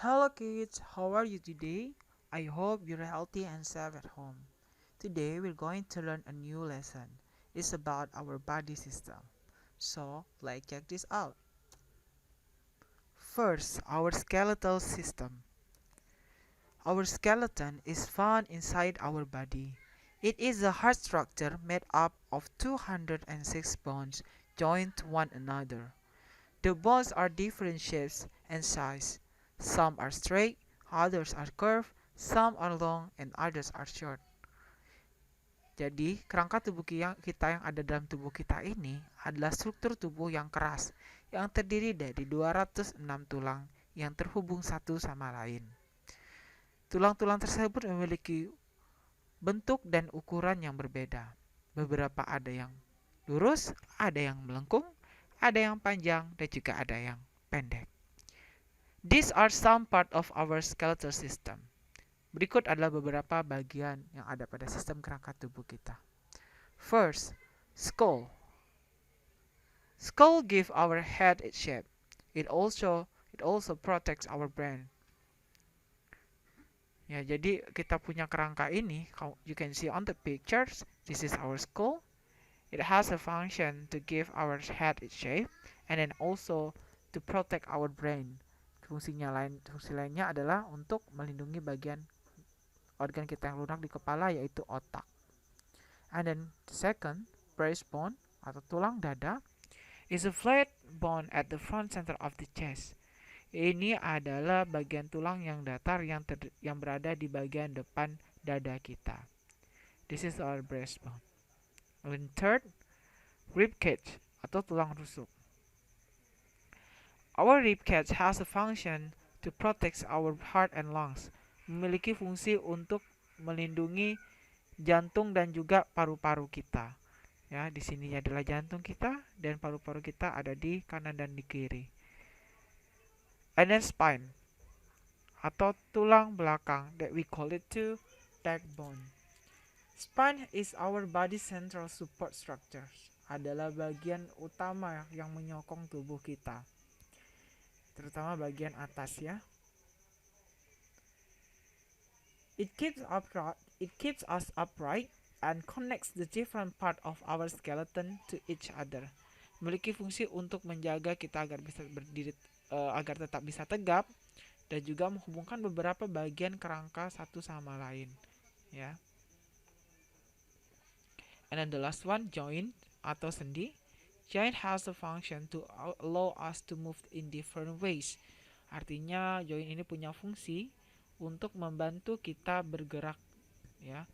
Hello kids, how are you today? I hope you're healthy and safe at home. Today we're going to learn a new lesson. It's about our body system. So, let's check this out. First, our skeletal system. Our skeleton is found inside our body. It is a hard structure made up of 206 bones joined to one another. The bones are different shapes and size. Some are straight, others are curved, some are long, and others are short. Jadi, kerangka tubuh kita yang ada dalam tubuh kita ini adalah struktur tubuh yang keras, yang terdiri dari 206 tulang yang terhubung satu sama lain. Tulang-tulang tersebut memiliki bentuk dan ukuran yang berbeda. Beberapa ada yang lurus, ada yang melengkung, ada yang panjang, dan juga ada yang pendek. These are some part of our skeletal system. Berikut adalah beberapa bagian yang ada pada sistem kerangka tubuh kita. First, skull. Skull give our head its shape. It also protects our brain. Ya, jadi kita punya kerangka ini, you can see on the pictures, this is our skull. It has a function to give our head its shape and then also to protect our brain. Fungsi lainnya adalah untuk melindungi bagian organ kita yang lunak di kepala, yaitu otak. And then the second, breastbone atau tulang dada is a flat bone at the front center of the chest. Ini adalah bagian tulang yang datar yang berada di bagian depan dada kita. This is our breastbone. And third, rib cage atau tulang rusuk. Our rib cage has a function to protect our heart and lungs. Memiliki fungsi untuk melindungi jantung dan juga paru-paru kita. Ya, di sini adalah jantung kita dan paru-paru kita ada di kanan dan di kiri. And then spine atau tulang belakang that we call it too backbone. Spine is our body central support structure. Adalah bagian utama yang menyokong tubuh kita. Terutama bagian atas ya. It keeps us upright and connects the different part of our skeleton to each other. Memiliki fungsi untuk menjaga kita agar bisa berdiri agar tetap bisa tegap dan juga menghubungkan beberapa bagian kerangka satu sama lain, ya. And then the last one, joint atau sendi. Joint has a function to allow us to move in different ways. Artinya joint ini punya fungsi untuk membantu kita bergerak, ya,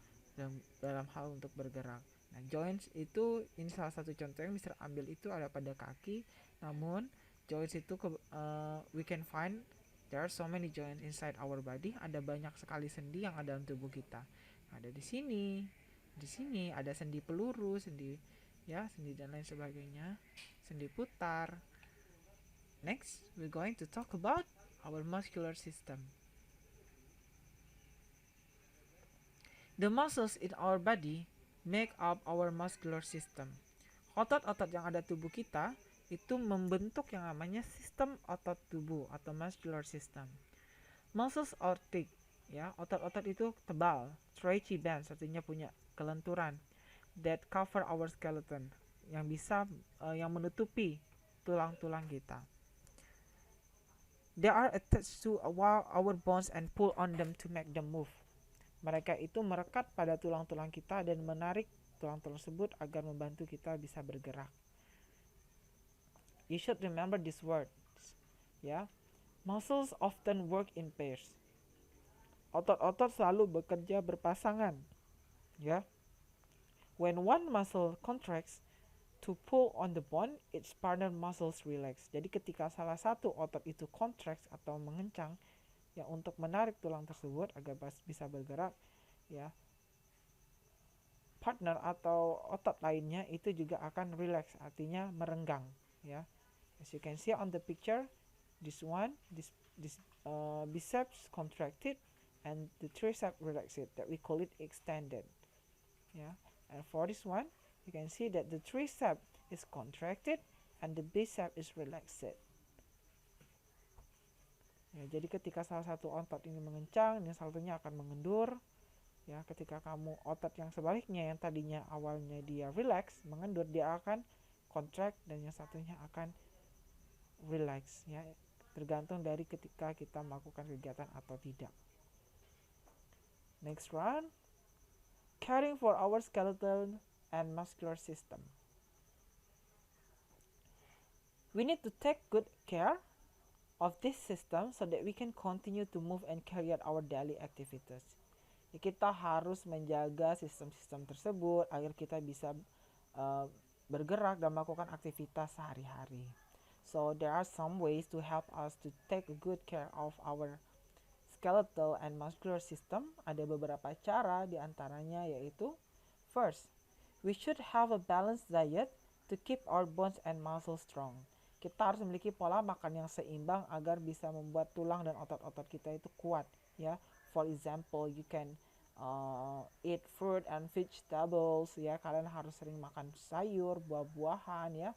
dalam hal untuk bergerak. Nah, joints itu ini salah satu contoh yang bisa ambil itu ada pada kaki. Namun joints itu we can find there are so many joints inside our body. Ada banyak sekali sendi yang ada dalam tubuh kita. Ada di sini. Di sini ada sendi peluru, sendi dan lain sebagainya. Sendi putar. Next, we're going to talk about our muscular system. The muscles in our body make up our muscular system. Otot-otot yang ada tubuh kita itu membentuk yang namanya sistem otot tubuh atau muscular system. Muscles are thick, ya, otot-otot itu tebal, stretchy bands artinya punya kelenturan, that cover our skeleton, yang bisa yang menutupi tulang-tulang kita. They are attached to our bones and pull on them to make them move. Mereka itu merekat pada tulang-tulang kita dan menarik tulang tersebut agar membantu kita bisa bergerak. You should remember these words, ya. Muscles often work in pairs. Otot-otot selalu bekerja berpasangan, ya. When one muscle contracts to pull on the bone, its partner muscles relax. Jadi ketika salah satu otot itu contracts atau mengencang, ya, untuk menarik tulang tersebut agar bisa bergerak, ya, partner atau otot lainnya itu juga akan relax, artinya merenggang, ya. As you can see on the picture, this biceps contracted and the triceps relaxed, that we call it extended, ya. And for this one, you can see that the triceps is contracted and the bicep is relaxed, Ya, jadi ketika salah satu otot ini mengencang, yang satunya akan mengendur. Ya, ketika kamu otot yang sebaliknya yang tadinya awalnya dia relax, mengendur, dia akan contract dan yang satunya akan relax. Ya, tergantung dari ketika kita melakukan kegiatan atau tidak. Next one, caring for our skeletal and muscular system. We need to take good care of this system so that we can continue to move and carry out our daily activities. Ya, kita harus menjaga sistem-sistem tersebut agar kita bisa bergerak dan melakukan aktivitas sehari-hari. So there are some ways to help us to take good care of our skeletal and muscular system. Ada beberapa cara, diantaranya yaitu first, we should have a balanced diet to keep our bones and muscles strong. Kita harus memiliki pola makan yang seimbang agar bisa membuat tulang dan otot-otot kita itu kuat, ya. For example, you can eat fruit and vegetables, ya. Kalian harus sering makan sayur, buah-buahan, ya.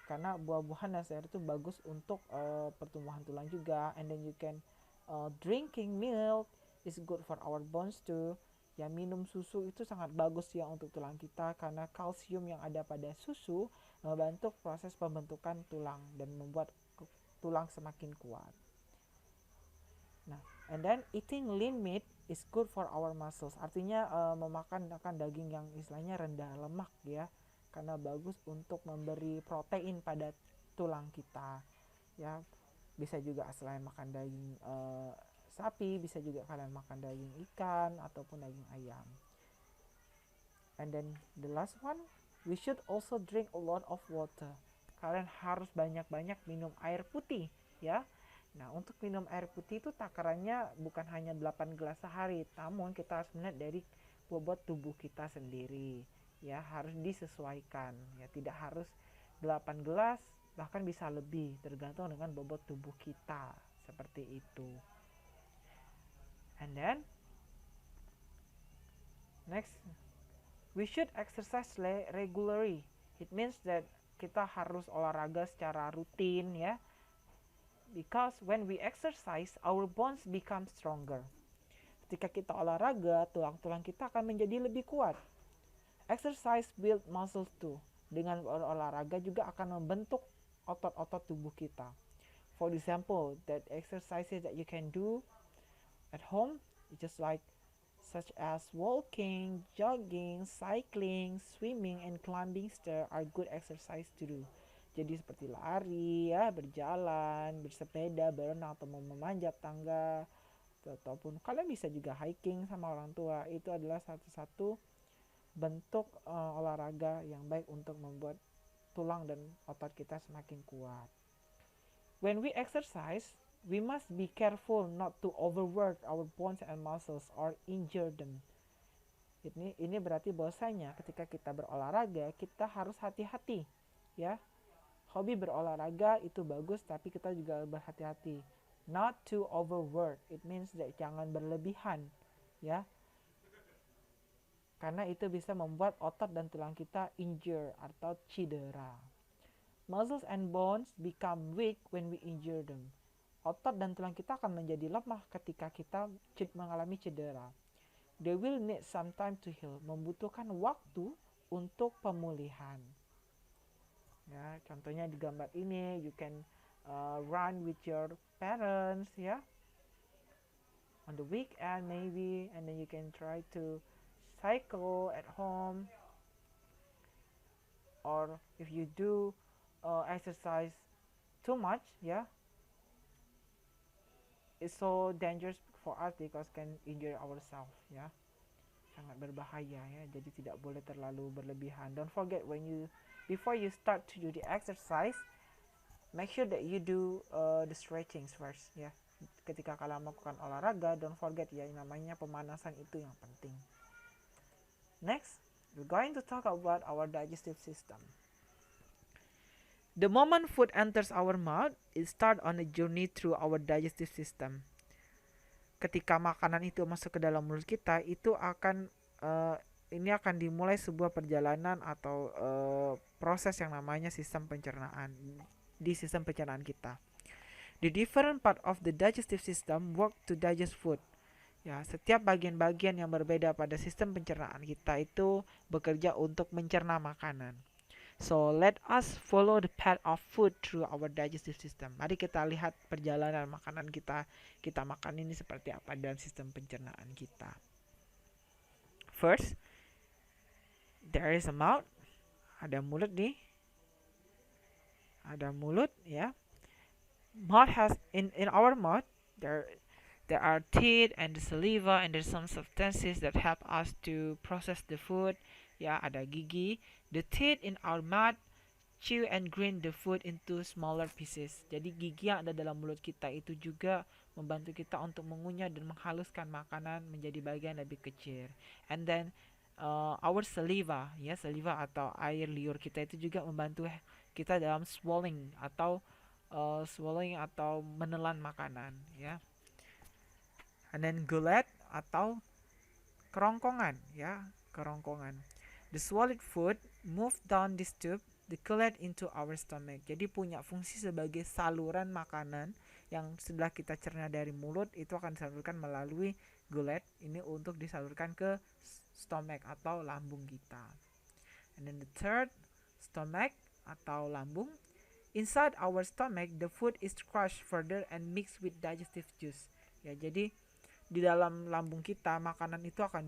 Karena buah-buahan dan sayur itu bagus untuk pertumbuhan tulang juga. And then you can drinking milk is good for our bones too. Ya, minum susu itu sangat bagus ya untuk tulang kita karena kalsium yang ada pada susu membantu proses pembentukan tulang dan membuat tulang semakin kuat. Nah, and then eating lean meat is good for our muscles. Artinya memakan daging yang istilahnya rendah lemak ya, karena bagus untuk memberi protein pada tulang kita. Ya, bisa juga selain makan daging sapi, bisa juga kalian makan daging ikan ataupun daging ayam. And then the last one, we should also drink a lot of water. Kalian harus banyak-banyak minum air putih ya. Nah, untuk minum air putih itu takarannya bukan hanya 8 gelas sehari, namun kita harus melihat dari bobot tubuh kita sendiri. Ya, harus disesuaikan. Ya, tidak harus 8 gelas, bahkan bisa lebih, tergantung dengan bobot tubuh kita. Seperti itu. And then next, we should exercise regularly. It means that kita harus olahraga secara rutin ya. Because when we exercise, our bones become stronger. Ketika kita olahraga, tulang-tulang kita akan menjadi lebih kuat. Exercise build muscles too. Dengan olahraga juga akan membentuk otot-otot tubuh kita. For example, that exercises that you can do at home, just like such as walking, jogging, cycling, swimming, and climbing stairs are good exercise to do. Jadi seperti lari, ya, berjalan, bersepeda, berenang, atau memanjat tangga, ataupun kalian bisa juga hiking sama orang tua. Itu adalah satu-satu bentuk olahraga yang baik untuk membuat tulang dan otot kita semakin kuat. When we exercise, we must be careful not to overwork our bones and muscles or injure them. Ini berarti bahwasanya ketika kita berolahraga, kita harus hati-hati, ya. Hobi berolahraga itu bagus, tapi kita juga berhati-hati. Not to overwork, it means that jangan berlebihan, ya. Karena itu bisa membuat otot dan tulang kita injure atau cedera. Muscles and bones become weak when we injure them. Otot dan tulang kita akan menjadi lemah ketika kita mengalami cedera. They will need some time to heal. Membutuhkan waktu untuk pemulihan. Ya, contohnya di gambar ini, you can run with your parents, ya. On the weekend maybe, and then you can try to cycle at home. Or if you do exercise too much, yeah, it's so dangerous for us because can injure ourselves, ya. Sangat berbahaya ya, jadi tidak boleh terlalu berlebihan. Don't forget before you start to do the exercise, make sure that you do the stretching first ya. Ketika kalian melakukan olahraga, don't forget ya, namanya pemanasan itu yang penting. Next, we're going to talk about our digestive system. The moment food enters our mouth, it starts on a journey through our digestive system. Ketika makanan itu masuk ke dalam mulut kita, itu akan dimulai sebuah perjalanan atau proses yang namanya sistem pencernaan di sistem pencernaan kita. The different part of the digestive system work to digest food. Ya, setiap bagian-bagian yang berbeda pada sistem pencernaan kita itu bekerja untuk mencerna makanan. So let us follow the path of food through our digestive system. Mari kita lihat perjalanan makanan kita makan ini seperti apa dalam sistem pencernaan kita. First, there is a mouth. Ada mulut nih. Ada mulut ya. Mouth has in our mouth there are teeth and the saliva and there's some substances that help us to process the food. Ya, ada gigi. The teeth in our mouth chew and grind the food into smaller pieces. Jadi gigi yang ada dalam mulut kita itu juga membantu kita untuk mengunyah dan menghaluskan makanan menjadi bagian lebih kecil. And then our saliva, ya saliva atau air liur kita itu juga membantu kita dalam swallowing atau menelan makanan, ya. And then gullet atau kerongkongan, ya kerongkongan. The swallowed food move down this tube the gullet into our stomach. Jadi punya fungsi sebagai saluran makanan yang setelah kita cerna dari mulut itu akan disalurkan melalui gullet ini untuk disalurkan ke stomach atau lambung kita. And then the third, stomach atau lambung. Inside our stomach, the food is crushed further and mixed with digestive juice. Ya, jadi di dalam lambung kita makanan itu akan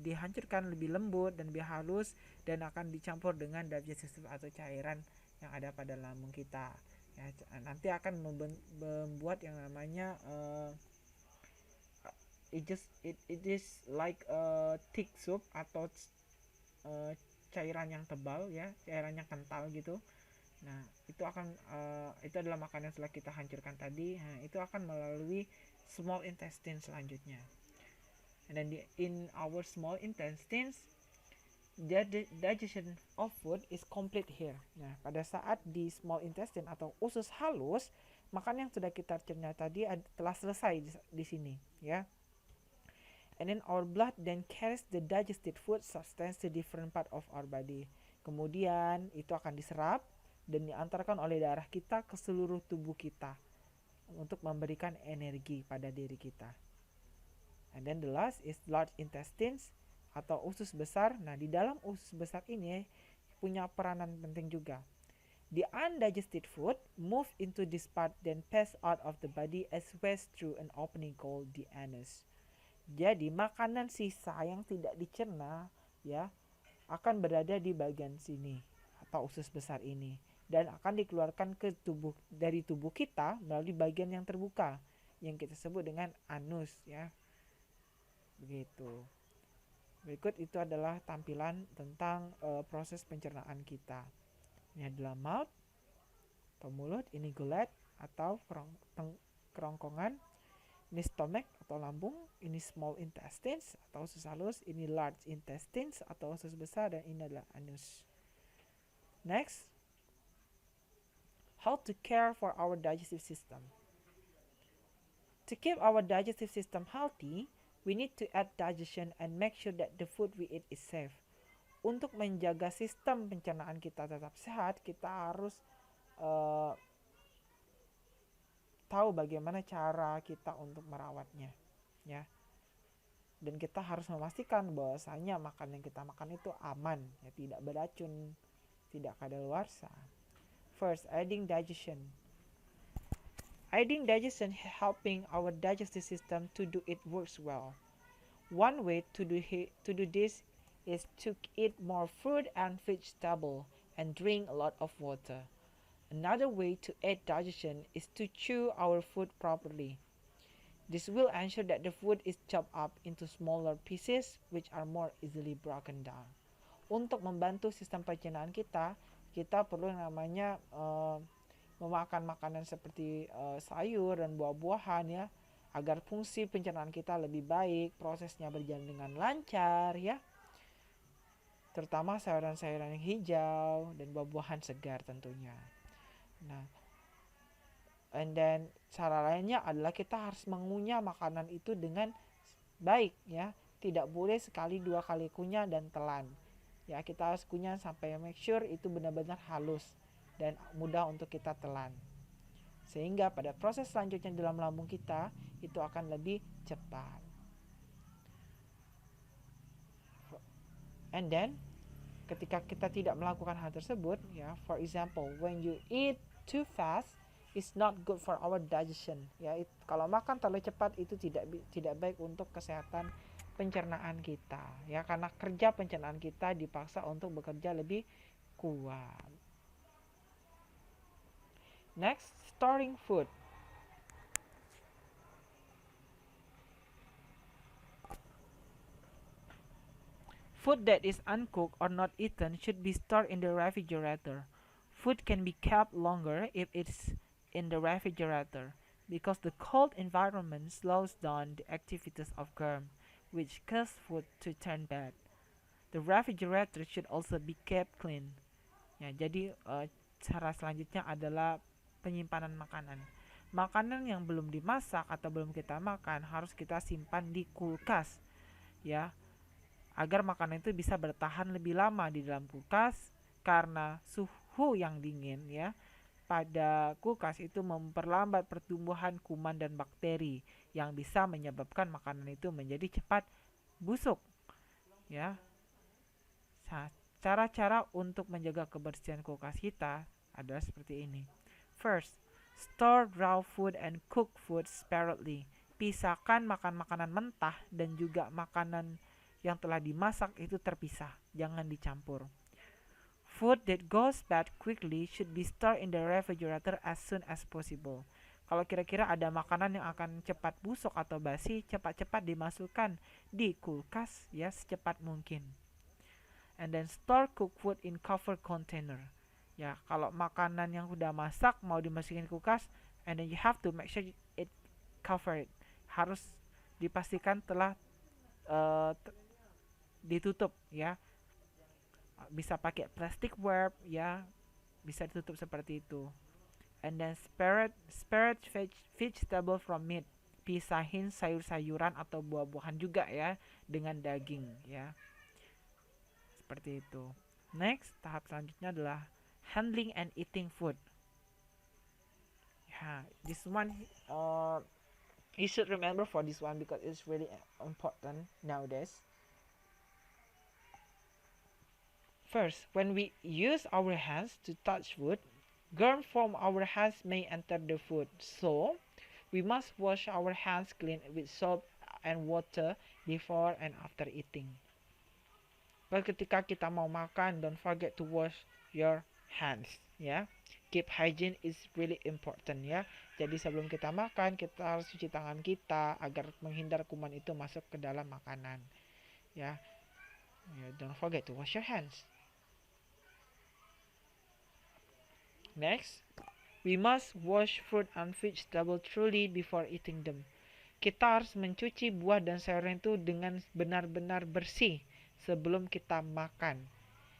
dihancurkan lebih lembut dan lebih halus dan akan dicampur dengan digestive atau cairan yang ada pada lambung kita. Ya, nanti akan membuat yang namanya it is like a thick soup atau cairan yang tebal, ya cairan yang kental gitu. Nah itu akan itu adalah makanan setelah kita hancurkan tadi. Nah, itu akan melalui small intestine selanjutnya. And then in our small intestines, the digestion of food is complete here. Nah, pada saat di small intestine atau usus halus, makanan yang sudah kita cerna tadi telah selesai di sini, ya. And then our blood then carries the digested food substance to different part of our body. Kemudian itu akan diserap dan diantarkan oleh darah kita ke seluruh tubuh kita untuk memberikan energi pada diri kita. And then the last is large intestines atau usus besar. Nah, di dalam usus besar ini punya peranan penting juga. The undigested food move into this part then pass out of the body as waste through an opening called the anus. Jadi makanan sisa yang tidak dicerna ya akan berada di bagian sini atau usus besar ini dan akan dikeluarkan ke dari tubuh kita melalui bagian yang terbuka yang kita sebut dengan anus, ya. Begitu. Berikut itu adalah tampilan tentang proses pencernaan kita. Ini adalah mouth atau mulut, ini gullet atau kerongkongan, ini stomach atau lambung, ini small intestines atau usus halus, ini large intestines atau usus besar, dan ini adalah anus. Next, how to care for our digestive system. To keep our digestive system healthy, we need to add digestion and make sure that the food we eat is safe. Untuk menjaga sistem pencernaan kita tetap sehat, kita harus tahu bagaimana cara kita untuk merawatnya, ya. Dan kita harus memastikan bahwasanya makanan yang kita makan itu aman, ya, tidak beracun, tidak kadaluarsa. First, aiding digestion. Aiding digestion helping our digestive system to do its works well. One way to do this is to eat more fruit and vegetable and drink a lot of water. Another way to aid digestion is to chew our food properly. This will ensure that the food is chopped up into smaller pieces which are more easily broken down. Untuk membantu sistem pencernaan kita perlu yang namanya memakan makanan seperti sayur dan buah-buahan, ya, agar fungsi pencernaan kita lebih baik, prosesnya berjalan dengan lancar, ya. Terutama sayuran-sayuran yang hijau dan buah-buahan segar tentunya. Nah, and then cara lainnya adalah kita harus mengunyah makanan itu dengan baik, ya. Tidak boleh sekali dua kali kunyah dan telan. Ya, kita harus kunyah sampai make sure itu benar-benar halus dan mudah untuk kita telan. sehingga pada proses selanjutnya dalam lambung kita itu akan lebih cepat. And then ketika kita tidak melakukan hal tersebut, ya, for example, when you eat too fast, it's not good for our digestion. Ya, kalau makan terlalu cepat itu tidak baik untuk kesehatan pencernaan kita. Ya, karena kerja pencernaan kita dipaksa untuk bekerja lebih kuat. Next, storing food. Food that is uncooked or not eaten should be stored in the refrigerator. Food can be kept longer if it's in the refrigerator because the cold environment slows down the activities of germ, which cause food to turn bad. The refrigerator should also be kept clean. Ya, jadi cara selanjutnya adalah penyimpanan makanan. Makanan yang belum dimasak atau belum kita makan harus kita simpan di kulkas, ya, agar makanan itu bisa bertahan lebih lama di dalam kulkas, karena suhu yang dingin, ya, pada kulkas itu memperlambat pertumbuhan kuman dan bakteri yang bisa menyebabkan makanan itu menjadi cepat busuk, ya. Cara-cara untuk menjaga kebersihan kulkas kita adalah seperti ini. First, store raw food and cooked food separately. Pisahkan makan makanan mentah dan juga makanan yang telah dimasak itu terpisah, jangan dicampur. Food that goes bad quickly should be stored in the refrigerator as soon as possible. Kalau kira-kira ada makanan yang akan cepat busuk atau basi, cepat-cepat dimasukkan di kulkas, ya, secepat mungkin. And then store cooked food in cover container. Ya, kalau makanan yang udah masak mau dimasukin kulkas, and then you have to make sure it covered. Harus dipastikan telah ditutup, ya, bisa pakai plastic wrap, ya, bisa ditutup seperti itu. And then separate vegetable from meat. Pisahin sayur-sayuran atau buah-buahan juga, ya, dengan daging, ya, seperti itu. Next, tahap selanjutnya adalah handling and eating food. Yeah, this one you should remember for this one because it's really important nowadays. First, when we use our hands to touch food, germ from our hands may enter the food. So, we must wash our hands clean with soap and water before and after eating. Well, ketika kita mau makan, don't forget to wash your hands, ya. Keep hygiene is really important, ya. Jadi sebelum kita makan, kita harus cuci tangan kita agar menghindar kuman itu masuk ke dalam makanan, ya. Don't forget to wash your hands. Next, we must wash fruit and vegetable thoroughly before eating them. Kita harus mencuci buah dan sayuran itu dengan benar-benar bersih sebelum kita makan.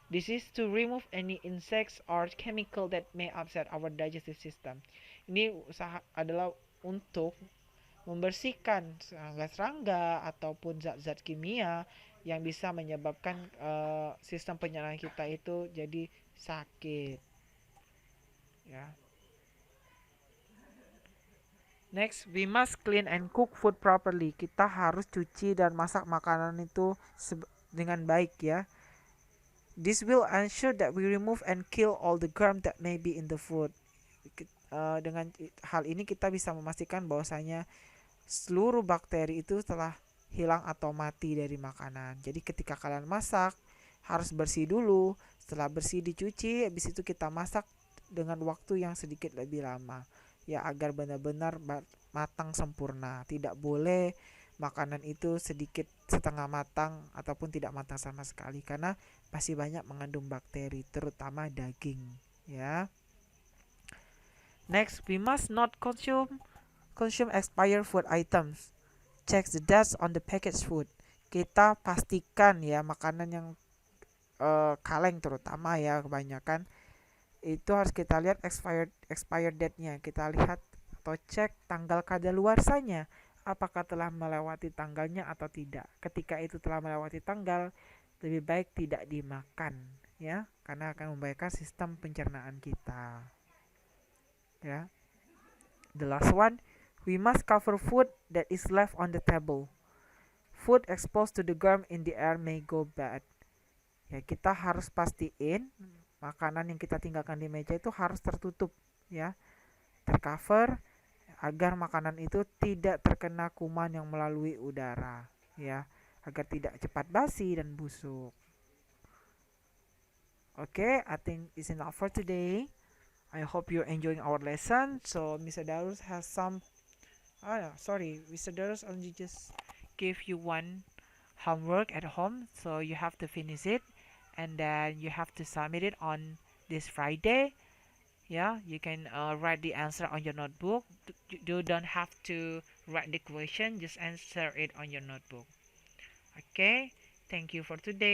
This is to remove any insects or chemical that may upset our digestive system. Ini adalah untuk membersihkan serangga-serangga ataupun zat-zat kimia yang bisa menyebabkan sistem pencernaan kita itu jadi sakit. Ya. Next, we must clean and cook food properly. Kita harus cuci dan masak makanan itu dengan baik, ya. This will ensure that we remove and kill all the germ that may be in the food. Dengan hal ini kita bisa memastikan bahwasanya seluruh bakteri itu telah hilang atau mati dari makanan. Jadi ketika kalian masak harus bersih dulu. Setelah bersih dicuci, habis itu kita masak dengan waktu yang sedikit lebih lama, ya, agar benar-benar matang sempurna. Tidak boleh makanan itu sedikit setengah matang ataupun tidak matang sama sekali, karena pasti banyak mengandung bakteri, terutama daging, ya. Next, we must not consume expired food items. Check the dates on the packaged food. Kita pastikan, ya, makanan yang kaleng terutama, ya, kebanyakan itu harus kita lihat expired date-nya. Kita lihat atau cek tanggal kadaluarsanya, apakah telah melewati tanggalnya atau tidak. Ketika itu telah melewati tanggal, lebih baik tidak dimakan, ya, karena akan membahayakan sistem pencernaan kita, ya. The last one, we must cover food that is left on the table. Food exposed to the germ in the air may go bad. Ya, kita harus pastiin makanan yang kita tinggalkan di meja itu harus tertutup, ya, tercover agar makanan itu tidak terkena kuman yang melalui udara, ya, agar tidak cepat basi dan busuk. Okay, I think it's enough for today. I hope you're enjoying our lesson. So Mr. Darus has some. Mr. Darus only just gave you one homework at home, so you have to finish it, and then you have to submit it on this Friday. Yeah, you can write the answer on your notebook. You don't have to write the question, just answer it on your notebook. Okay, thank you for today.